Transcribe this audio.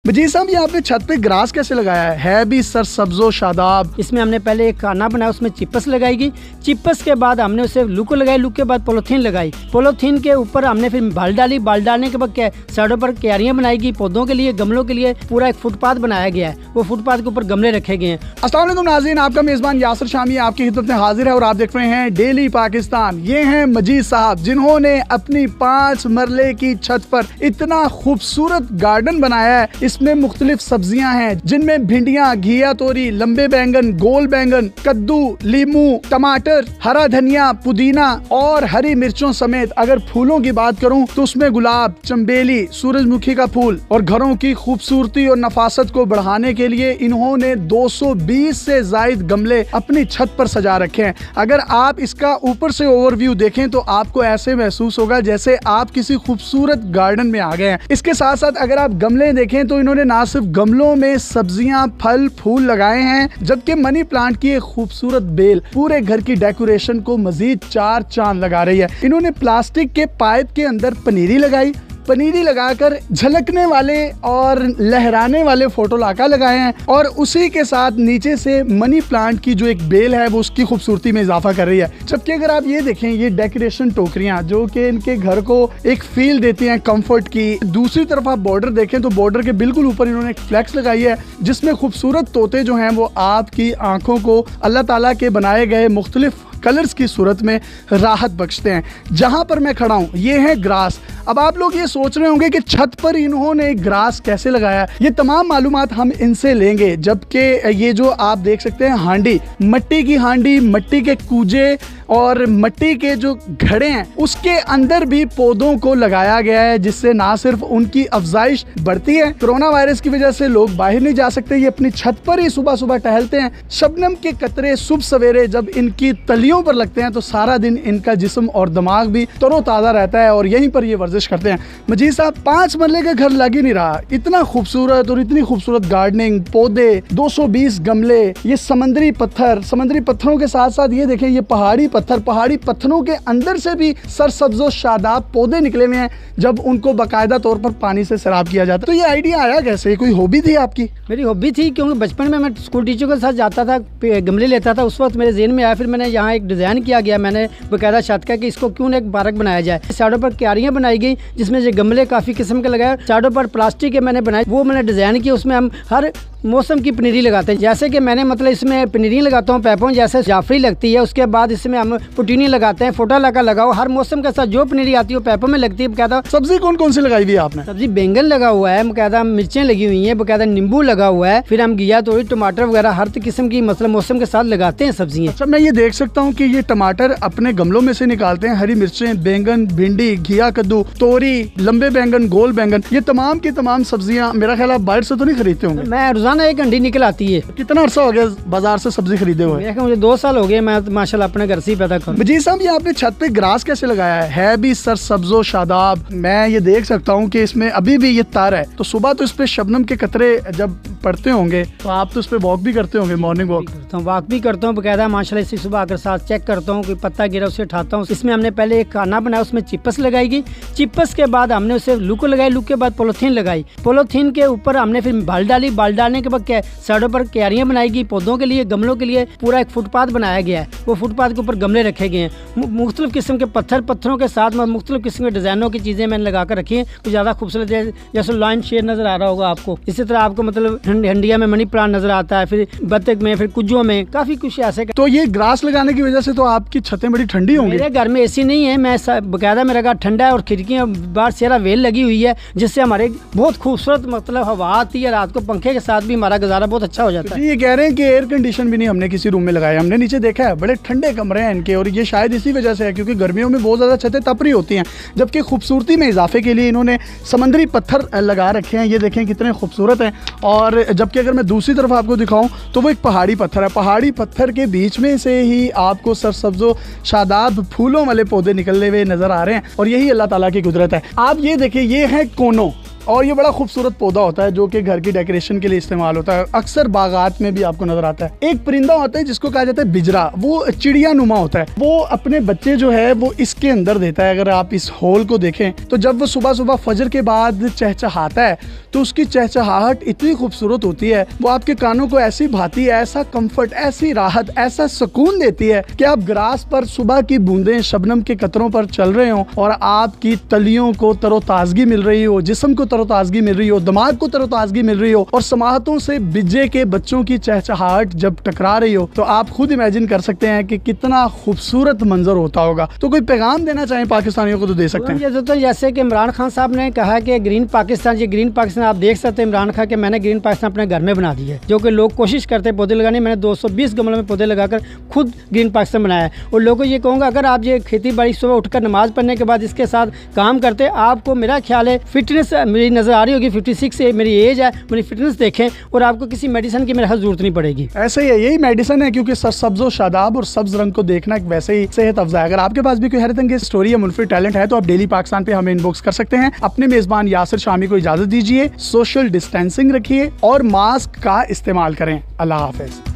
मजीद साहब, ये आपने छत पे ग्रास कैसे लगाया है भी सरसब्जो शादाब? इसमें हमने पहले एक खाना बनाया, उसमें चिपस लगाएगी। चिपस के बाद हमने उसे लुक लगाई, लुक के बाद पॉलीथीन लगाई। पॉलीथीन के ऊपर हमने फिर बाल डाली। बाल डालने के बाद साइडों पर क्यारियां बनाएगी पौधों के लिए, गमलों के लिए। पूरा एक फुटपाथ बनाया गया है, वो फुटपाथ के ऊपर गमले रखे गए हैं। अस्सलाम वालेकुम नाज़रीन, आपका मेज़बान यासिर शामी आपकी खिदमत में हाजिर है और आप देख रहे हैं डेली पाकिस्तान। ये हैं मजीद साहब, जिन्होंने अपनी 5 मरले की छत पर इतना खूबसूरत गार्डन बनाया है। इसमें मुख्तलिफ सब्जियां हैं, जिनमें भिंडियां, घिया तोरी, लंबे बैंगन, गोल बैंगन, कद्दू, लीमू, टमाटर, हरा धनिया, पुदीना और हरी मिर्चों समेत अगर फूलों की बात करूं तो उसमें गुलाब, चंबेली, सूरजमुखी का फूल। और घरों की खूबसूरती और नफासत को बढ़ाने के लिए इन्होंने 220 से जायद गमले अपनी छत पर सजा रखे हैं। अगर आप इसका ऊपर से ओवरव्यू देखें तो आपको ऐसे महसूस होगा जैसे आप किसी खूबसूरत गार्डन में आ गए हैं। इसके साथ साथ अगर आप गमले देखें तो इन्होंने ना सिर्फ गमलों में सब्जियां, फल, फूल लगाए हैं, जबकि मनी प्लांट की एक खूबसूरत बेल पूरे घर की डेकोरेशन को मजीद 4 चांद लगा रही है। इन्होंने प्लास्टिक के पाइप के अंदर पनीरी लगाई। पनीरी लगाकर झलकने वाले और लहराने वाले फोटो लाका लगाए हैं और उसी के साथ नीचे से मनी प्लांट की जो एक बेल है वो उसकी खूबसूरती में इजाफा कर रही है। जबकि अगर आप ये देखें, ये डेकोरेशन टोकरियां जो कि इनके घर को एक फील देती हैं कंफर्ट की। दूसरी तरफ आप बॉर्डर देखें तो बॉर्डर के बिल्कुल ऊपर इन्होंने एक फ्लैक्स लगाई है, जिसमें खूबसूरत तोते जो हैं वो आपकी आंखों को अल्लाह ताला के बनाए गए मुख्तलिफ कलर्स की सूरत में राहत बख्शते हैं। जहां पर मैं खड़ा हूं ये है ग्रास। अब आप लोग ये सोच रहे होंगे कि छत पर इन्होंने ग्रास कैसे लगाया। ये तमाम मालूमात हम इनसे लेंगे। जबकि ये जो आप देख सकते हैं हांडी, मिट्टी की हांडी, मिट्टी के कूजे और मिट्टी के जो घड़े हैं उसके अंदर भी पौधों को लगाया गया है, जिससे ना सिर्फ उनकी अफजाइश बढ़ती है, कोरोना वायरस की वजह से लोग बाहर नहीं जा सकते, ये अपनी छत पर ही सुबह सुबह टहलते हैं। शबनम के कतरे सुबह सवेरे जब इनकी तलियों पर लगते हैं तो सारा दिन इनका जिस्म और दिमाग भी तरोताज़ा रहता है और यहीं पर ये वर्जिश करते हैं। मजीद साहब, 5 मरले का घर लग ही नहीं रहा। इतना खूबसूरत और इतनी खूबसूरत गार्डनिंग, पौधे, 220 गमले, ये समंदरी पत्थर, समुद्री पत्थरों के साथ साथ ये देखें ये पहाड़ी पत्थरों के अंदर से भी सरसब्जो शादाब पौधे निकले हुए हैं, जब उनको बाकायदा तौर पर पानी से सैराब किया जाता है। तो ये आइडिया आया कैसे? कोई हॉबी थी आपकी? मेरी हॉबी थी, क्योंकि बचपन में मैं स्कूल टीचर के साथ जाता था, गमले लेता था। उस वक्त मेरे ज़हन में आया, फिर मैंने यहाँ एक डिज़ाइन किया गया, मैंने बाकायदा छत का कि इसको क्यों एक पार्क बनाया जाए। साइडों पर क्यारियाँ बनाई गई जिसमें ये गमले काफ़ी किस्म के लगाए। साइडों पर प्लास्टिक के मैंने बनाए, वो मैंने डिज़ाइन किया। उसमें हम हर मौसम की पनीरी लगाते हैं। जैसे कि मैंने मतलब इसमें पनीरी लगाता हूँ पैपों जैसे जाफरी लगती है, उसके बाद इसमें हम पुटीनी लगाते हैं, फोटा लगा लगाओ। हर मौसम के साथ जो पनीरी आती है वो पैपों में लगती है। बकायदा सब्जी कौन कौन सी लगाई हुई है आपने? सब्जी बैंगन लगा हुआ है, बकायदा मिर्चें लगी हुई हैं, बकायदा नींबू लगा हुआ है, फिर हम घिया तोरी, टमाटर वगैरह हर किस्म की मतलब मौसम के साथ लगाते हैं सब्जियाँ। अच्छा, मैं ये देख सकता हूँ कि ये टमाटर अपने गमलों में से निकालते हैं, हरी मिर्चें, बैंगन, भिंडी, घिया कद्दू, तोरी, लंबे बैंगन, गोल बैंगन, ये तमाम की तमाम सब्जियाँ मेरा ख्याल आप बाहर से तो नहीं खरीदते होंगे? मैं रोजाना एक अंडी निकल आती है। कितना अर्सा हो गया बाजार से सब्जी खरीदे हुए? मुझे 2 साल हो गए, मैं माशाल्लाह अपने घर से ही पैदा करूँ। मजीद साहब, ये आपने छत पे ग्रास कैसे लगाया है भी सरसब्जो शादाब? मैं ये देख सकता हूँ कि इसमें अभी भी ये तार है, तो सुबह तो इस पे शबनम के कतरे जब पड़ते होंगे तो आप तो इस पे वॉक भी करते होंगे, मॉर्निंग वॉक? वॉक भी करता हूँ बकायदा माशाल्लाह। इसी सुबह आकर साथ चेक करता हूँ, कोई पत्ता गिरा उसे उठाता हूँ। इसमें हमने पहले एक खाना बनाया, उसमें चिपस लगाएगी। चिपस के बाद हमने उसे लुक लगाई, लुक के बाद पॉलीथीन लगाई। पॉलीथीन के ऊपर हमने फिर बाल डाली। बाल डालने के बाद साइडों पर क्यारियाँ बनाएगी पौधों के लिए, गमलों के लिए। पूरा एक फुटपाथ बनाया गया है, वो फुटपाथ के ऊपर गमले रखे गए हैं। मुख्तलिफ किस्म के पत्थरों के साथ मुख्तलिफ किस्म के डिजाइनों की चीजें मैंने लगा कर रखी है, कुछ ज्यादा खूबसूरत है। जैसे लाइन शेड नजर आ रहा होगा आपको, इसी तरह आपको मतलब हंडिया में मनी प्लांट नजर आता है, फिर बत्तख में, फिर कुज्जों में, काफी कुछ ऐसे। तो ये ग्रास लगाने की वजह से तो आपकी छतें बड़ी ठंडी होंगी? मेरे घर में एसी नहीं है, मैं बकायदा मेरा घर ठंडा है और खिड़कियाँ बाहर सेरा वेल लगी हुई है, जिससे हमारे बहुत खूबसूरत मतलब हवा आती है। रात को पंखे के साथ भी हमारा गुजारा बहुत अच्छा हो जाता है। ये कह रहे हैं कि एयर कंडीशन भी नहीं हमने किसी रूम में लगाया, हमने नीचे देखा है बड़े ठंडे कमरे हैं इनके, और ये शायद इसी वजह से है क्योंकि गर्मियों में बहुत ज़्यादा छतें तप रही होती हैं। जबकि खूबसूरती में इजाफे के लिए इन्होंने समंदरी पत्थर लगा रखे हैं, ये देखें कितने खूबसूरत हैं। और जबकि अगर मैं दूसरी तरफ आपको दिखाऊं तो वो एक पहाड़ी पत्थर है, पहाड़ी पत्थर के बीच में से ही आपको सरसब्जो शादाब फूलों वाले पौधे निकलने हुए नजर आ रहे हैं, और यही अल्लाह ताला की कुदरत है। आप ये देखिए, ये है कोनो, और ये बड़ा खूबसूरत पौधा होता है जो कि घर की डेकोरेशन के लिए इस्तेमाल होता है, अक्सर बागात में भी आपको नजर आता है। एक परिंदा होता है जिसको कहा जाता है बिजरा, वो चिड़िया नुमा होता है, वो अपने बच्चे जो है वो इसके अंदर देता है। अगर आप इस होल को देखें तो जब वो सुबह सुबह फजर के बाद चहचहाता है तो उसकी चहचहाहट इतनी खूबसूरत होती है, वो आपके कानों को ऐसी भाती है, ऐसा कंफर्ट, ऐसी राहत, ऐसा सुकून देती है कि आप ग्रास पर सुबह की बूंदें शबनम के कतरों पर चल रहे हो और आपकी तलियों को तरोताजगी मिल रही हो, जिस्म को तरोताजगी मिल रही हो, दिमाग को तरोताजगी मिल रही हो और समाहतों से बिज्जे के बच्चों की चहचहाहट जब टकरा रही हो तो आप खुद इमेजिन कर सकते हैं कि कितना खूबसूरत मंजर होता होगा। तो कोई पैगाम देना चाहें पाकिस्तानियों को तो दे सकते हैं। तो जैसे कि इमरान खान साहब ने कहा कि ग्रीन पाकिस्तान, ये ग्रीन पाकिस्तान आप देख सकते हैं इमरान खान के मैंने ग्रीन पाकिस्तान अपने घर में बना दी है, जो कि लोग कोशिश करते हैं पौधे लगाने। मैंने 220 गमलों में पौधे लगाकर खुद ग्रीन पाकिस्तान बनाया है। और लोगों को ये कहूँगा अगर आप ये खेती बाड़ी सुबह उठकर नमाज पढ़ने के बाद इसके साथ काम करते, आपको मेरा ख्याल है फिटनेस मेरी नजर आ रही होगी, 56 से मेरी एज है, मेरी फिटनेस देखें और आपको किसी मेडिसिन की मेरे हाथ जरूरत नहीं पड़ेगी। ऐसे ही है, यही मेडिसिन है, क्योंकि सब्जो शादाब और सब्ज रंग को देखना एक वैसे ही सेहत अफजा है। अगर आपके पास भी कोई हैरत अंगेज स्टोरी या मुनफरिद टैलेंट है तो आप डेली पाकिस्तान पे हमें इनबॉक्स कर सकते हैं। अपने मेजबान यासिर शामी को इजाजत दीजिए, सोशल डिस्टेंसिंग रखिए और मास्क का इस्तेमाल करें। अल्लाह हाफिज।